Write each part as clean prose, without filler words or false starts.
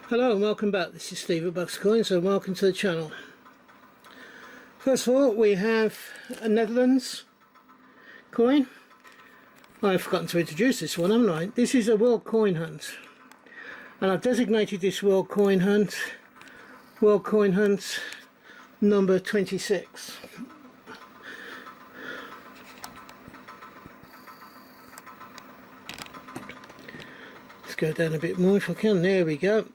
Hello and welcome back. This is Steve at Bucks Coins and welcome to the channel. First of all, we have a Netherlands coin. I've forgotten to introduce this one, haven't I? This is a World Coin Hunt, and I've designated this World Coin Hunt number 26. Let's go down a bit more if I can. There we go.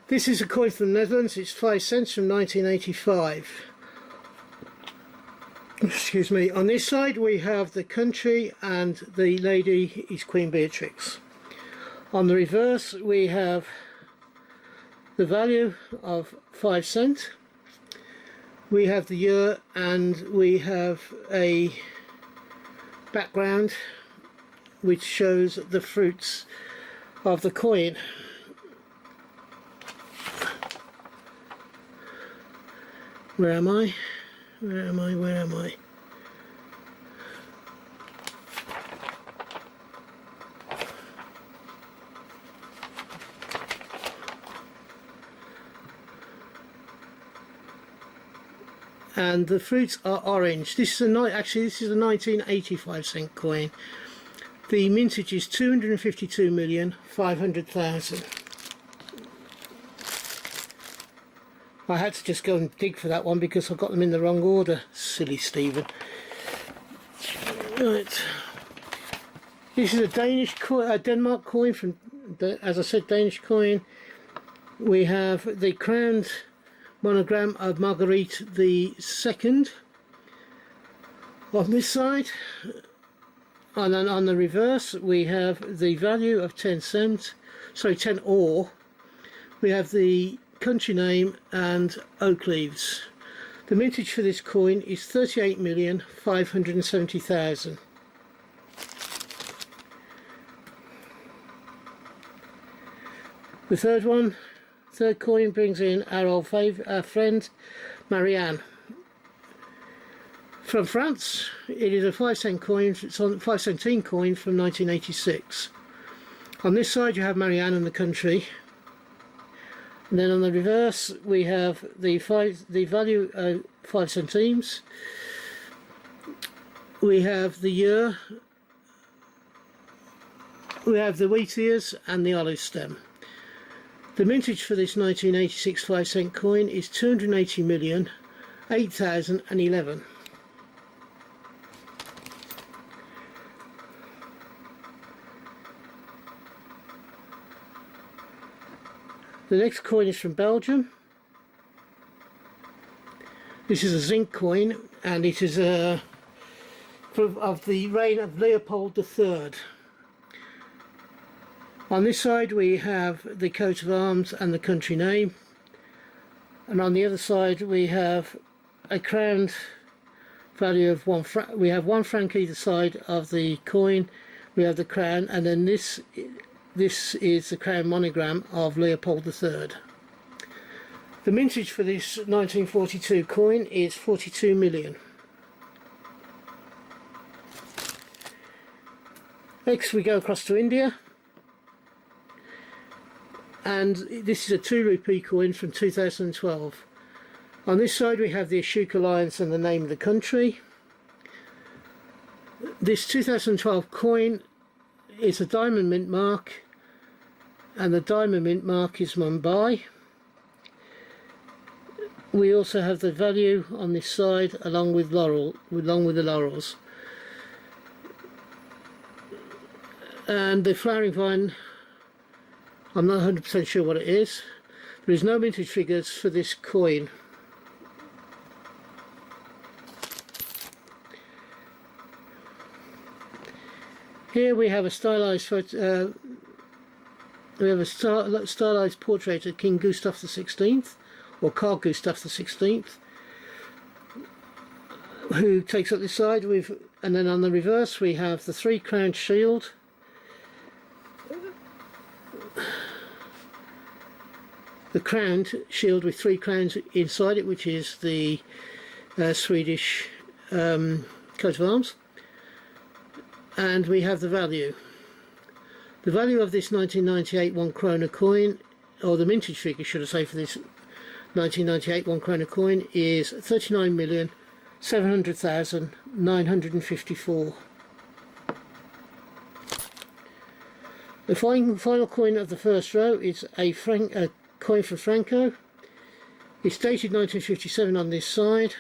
This is a coin from the Netherlands. It's 5 cents from 1985. Excuse me. On this side we have the country and the lady is Queen Beatrix. On the reverse we have the value of 5 cents. We have the year and we have a background which shows the fruits of the coin. Where am I? Where am I? Where am I? And the fruits are orange. This is a 1985 cent coin. The mintage is 252,500,000. I had to just go and dig for that one because I got them in the wrong order. Silly Stephen. Right. This is a Danish coin, a Denmark coin from, as I said, Danish coin. We have the crowned monogram of Marguerite II on this side. And then on the reverse we have the value of 10 cents. Sorry, 10 ore. We have the country name and oak leaves. The mintage for this coin is 38,570,000. The third coin brings in our friend Marianne from France. It is a 5 cent coin. It's on 5 centime coin from 1986. On this side you have Marianne and the country. And then on the reverse we have the value 5 centimes. We have the year. We have the wheat ears and the olive stem. The mintage for this 1986 5 cent coin is 280,008,011. The next coin is from Belgium. This is a zinc coin and it is of the reign of Leopold III. On this side we have the coat of arms and the country name, and on the other side we have a crowned value of we have 1 franc either side of the coin. We have the crown, and then this is the crown monogram of Leopold III. The mintage for this 1942 coin is 42 million. Next we go across to India, and this is a 2 rupee coin from 2012. On this side we have the Ashoka Lions and the name of the country. This 2012 coin is a diamond mint mark, and the diamond mint mark is Mumbai. We also have the value on this side along with the laurels. And the flowering vine, I'm not 100% sure what it is. There is no mintage figures for this coin. Here we have a stylized photo, stylized portrait of King Gustav XVI, or Carl Gustav XVI, who takes up this side with, and then on the reverse we have the 3 crowned shield. The crowned shield with 3 crowns inside it, which is the Swedish coat of arms. And we have the value. The value of this 1998 1 krona coin or the mintage figure should I say, for this 1998 £1 coin is 39,700,954. The final coin of the first row is a coin from Franco. It's dated 1957 on this side.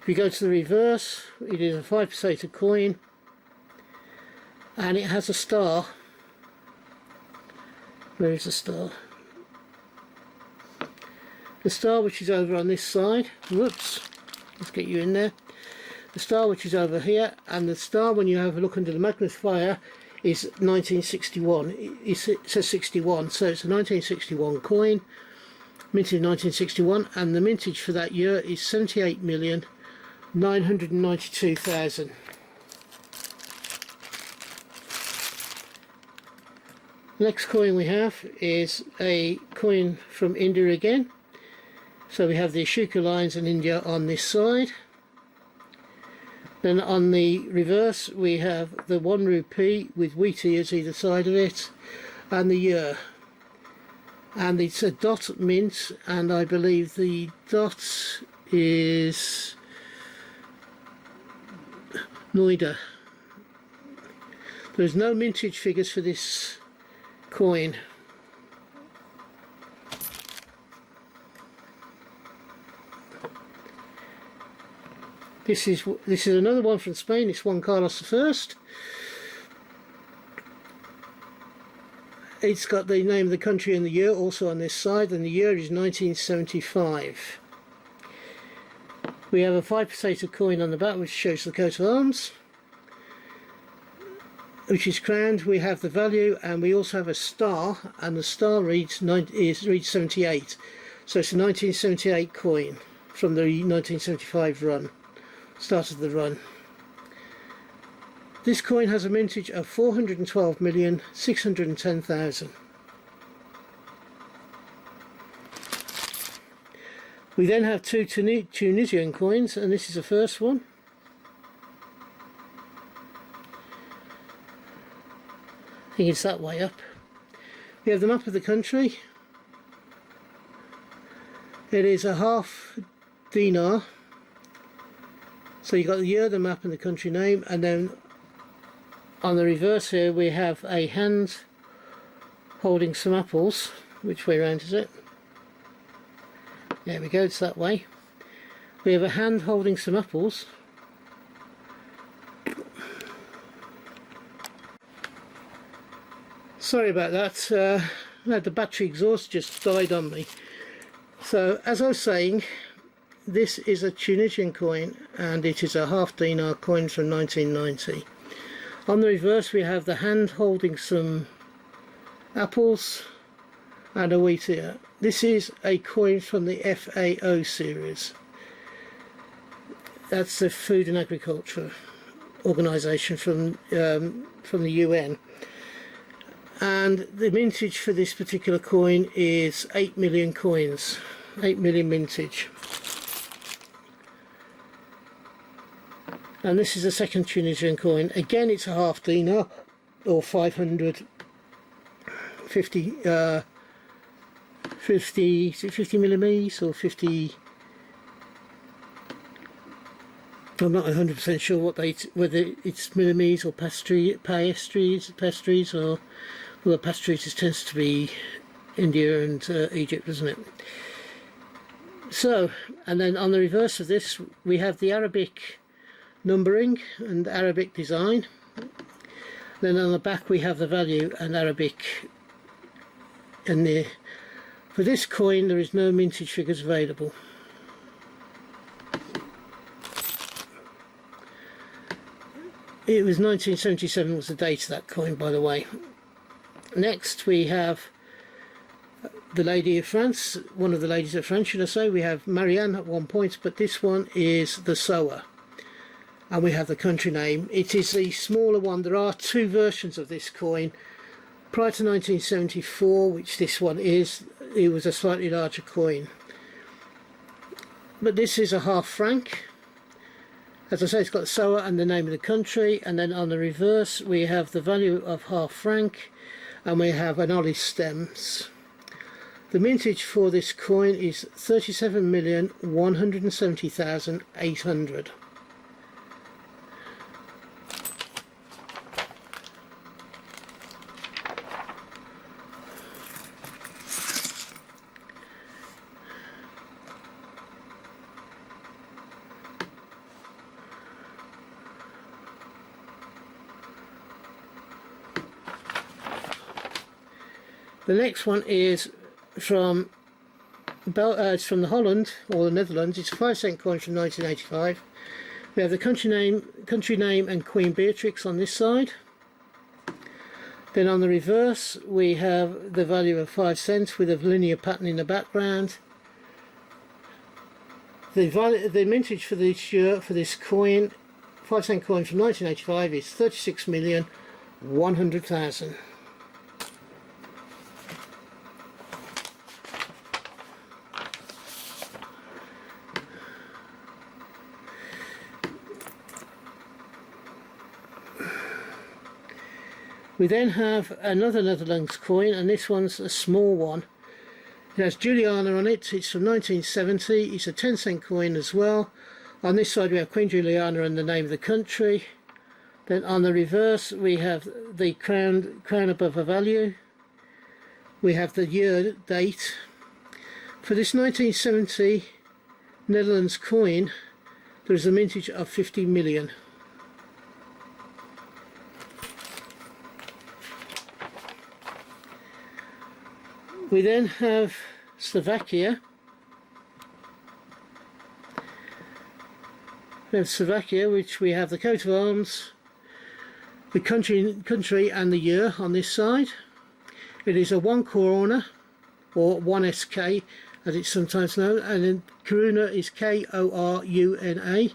If you go to the reverse, it is a 5 peseto coin, and it has a star. Where is the star? The star which is over on this side. Whoops, let's get you in there. The star which is over here, and the star, when you have a look under the magnifier, is 1961. It says 61, so it's a 1961 coin, minted in 1961, and the mintage for that year is 78,992,000. Next coin we have is a coin from India again. So we have the Ashoka lines in India on this side. Then on the reverse we have the 1 rupee with wheat ears either side of it, and the year. And it's a dot mint, and I believe the dot is Noida. There's no mintage figures for this coin. This is another one from Spain. It's Juan Carlos I. It's got the name of the country and the year also on this side, and the year is 1975. We have a 5 peseto coin on the back which shows the coat of arms, which is crowned. We have the value, and we also have a star, and the star reads 78. So it's a 1978 coin from the 1975 run, start of the run. This coin has a mintage of 412,610,000. We then have two Tunisian coins, and this is the first one. I think it's that way up. We have the map of the country. It is a half dinar. So you've got the year, the map and the country name, and then on the reverse here we have a hand holding some apples. Which way round is it? There we go, it's that way. We have a hand holding some apples. Sorry about that, the battery exhaust just died on me. So as I was saying, this is a Tunisian coin, and it is a half dinar coin from 1990. On the reverse we have the hand holding some apples and a wheat ear. This is a coin from the FAO series. That's the Food and Agriculture Organisation from the UN. And the mintage for this particular coin is 8 million coins, 8 million mintage. And this is a second Tunisian coin. Again, it's a half dinar, or 550 millimeters or 50. I'm not 100% sure whether it's millimeters or pastries, or well, the pastries tends to be India and Egypt, doesn't it? So, and then on the reverse of this we have the Arabic numbering and Arabic design. Then on the back we have the value and Arabic. And for this coin there is no mintage figures available. It was 1977 was the date of that coin, by the way. Next we have the Lady of France, one of the ladies of France should I say. We have Marianne at one point, but this one is the Sower. And we have the country name. It is the smaller one. There are two versions of this coin. Prior to 1974, which this one is, it was a slightly larger coin. But this is a half franc. As I say, it's got the Sower and the name of the country, and then on the reverse we have the value of half franc, and we have an olive stems. The mintage for this coin is 37,170,800. The next one is from it's from the Holland or the Netherlands. It's a 5-cent coin from 1985. We have the country name and Queen Beatrix on this side. Then on the reverse we have the value of 5 cents with a linear pattern in the background. The mintage for this year for this coin, 5-cent coin from 1985, is 36,100,000. We then have another Netherlands coin, and this one's a small one. It has Juliana on it. It's from 1970. It's a 10-cent coin as well. On this side we have Queen Juliana and the name of the country. Then on the reverse we have the crown above a value. We have the year date. For this 1970 Netherlands coin, there is a mintage of 50 million. We then have Slovakia. We have Slovakia, which we have the coat of arms, the country and the year on this side. It is a 1 koruna, or 1 SK as it's sometimes known, and then koruna is Koruna.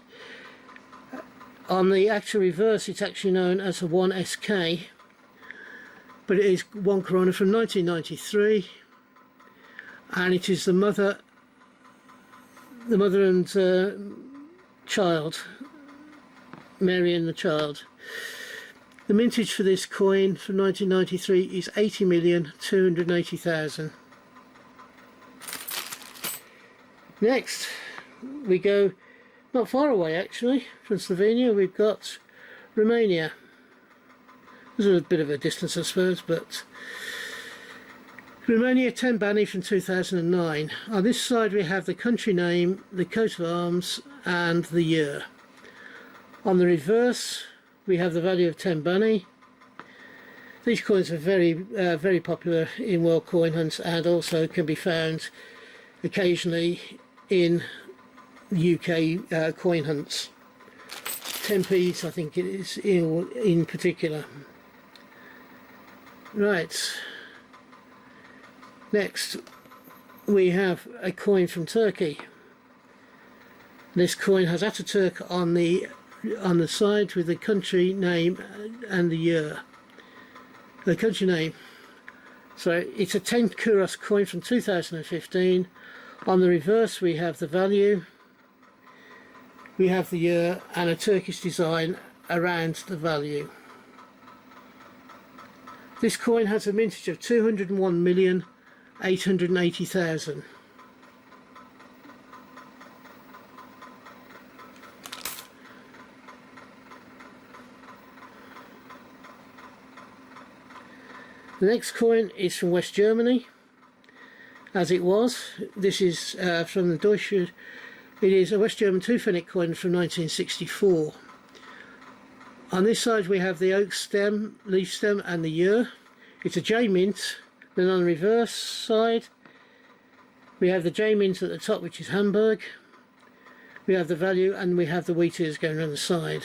On the actual reverse it's actually known as a 1 SK, but it is 1 koruna from 1993. And it is the mother and child, Mary and the child. The mintage for this coin from 1993 is 80,280,000. Next, we go not far away actually from Slovenia. We've got Romania. There's a bit of a distance, I suppose, but Romania 10 bani from 2009. On this side we have the country name, the coat of arms and the year. On the reverse we have the value of 10 bani. These coins are very popular in world coin hunts and also can be found occasionally in UK coin hunts. 10p's I think it is in particular. Right. Next we have a coin from Turkey. This coin has Ataturk on the side with the country name and the year. The country name. So it's a 10 kuros coin from 2015. On the reverse we have the value, we have the year and a Turkish design around the value. This coin has a mintage of 201,880,000. The next coin is from West Germany, as it was. This is from the Deutsche. It is a West German 2-pfennig coin from 1964. On this side we have the oak stem, leaf stem and the year. It's a J mint. Then on the reverse side we have the J mint at the top, which is Hamburg. We have the value and we have the wheat ears going around the side.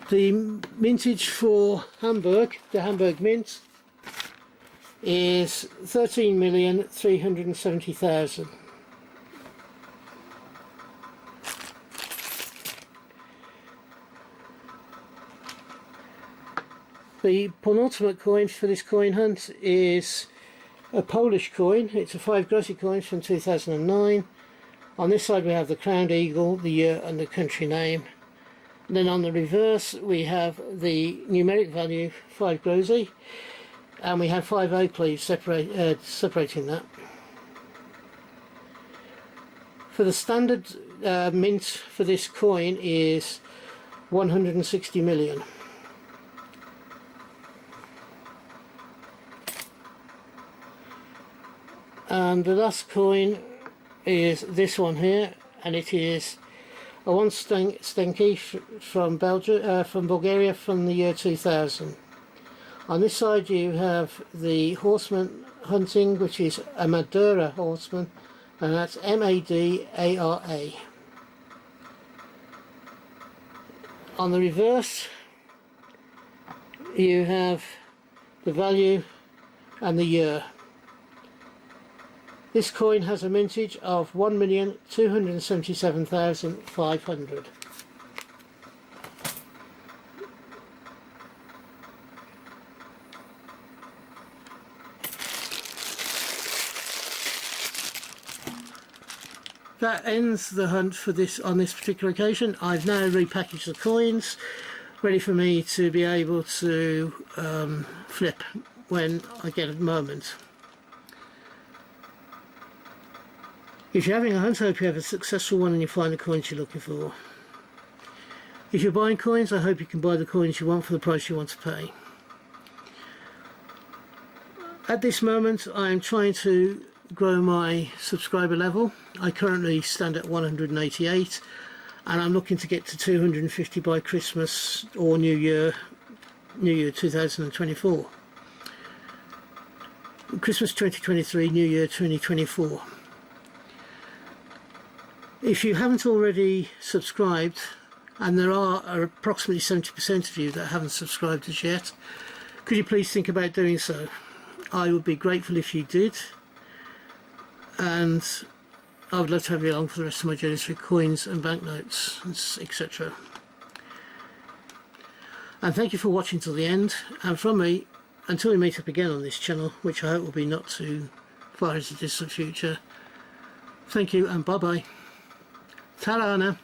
The mintage for Hamburg, the Hamburg mint, is 13,370,000. The penultimate coin for this coin hunt is a Polish coin. It's a 5 groszy coin from 2009. On this side we have the crowned eagle, the year and the country name. Then on the reverse we have the numeric value 5 groszy. and we have 5 oak leaves separating that. For the standard mint for this coin is 160 million. And the last coin is this one here, and it is a 1 stenki from Belgium, from Bulgaria, from the year 2000. On this side you have the horseman hunting, which is a Madura horseman, and that's M-A-D-A-R-A. On the reverse you have the value and the year. This coin has a mintage of 1,277,500. That ends the hunt for this on this particular occasion. I've now repackaged the coins, ready for me to be able to flip when I get a moment. If you're having a hunt, I hope you have a successful one and you find the coins you're looking for. If you're buying coins, I hope you can buy the coins you want for the price you want to pay. At this moment, I am trying to grow my subscriber level. I currently stand at 188, and I'm looking to get to 250 by Christmas or New Year 2024. Christmas 2023, New Year 2024. If you haven't already subscribed, and there are approximately 70% of you that haven't subscribed as yet, could you please think about doing so? I would be grateful if you did, and I would love to have you along for the rest of my journeys with coins and banknotes, etc. And thank you for watching till the end, and from me, until we meet up again on this channel, which I hope will be not too far into the distant future, thank you and bye bye. Ta-ra now.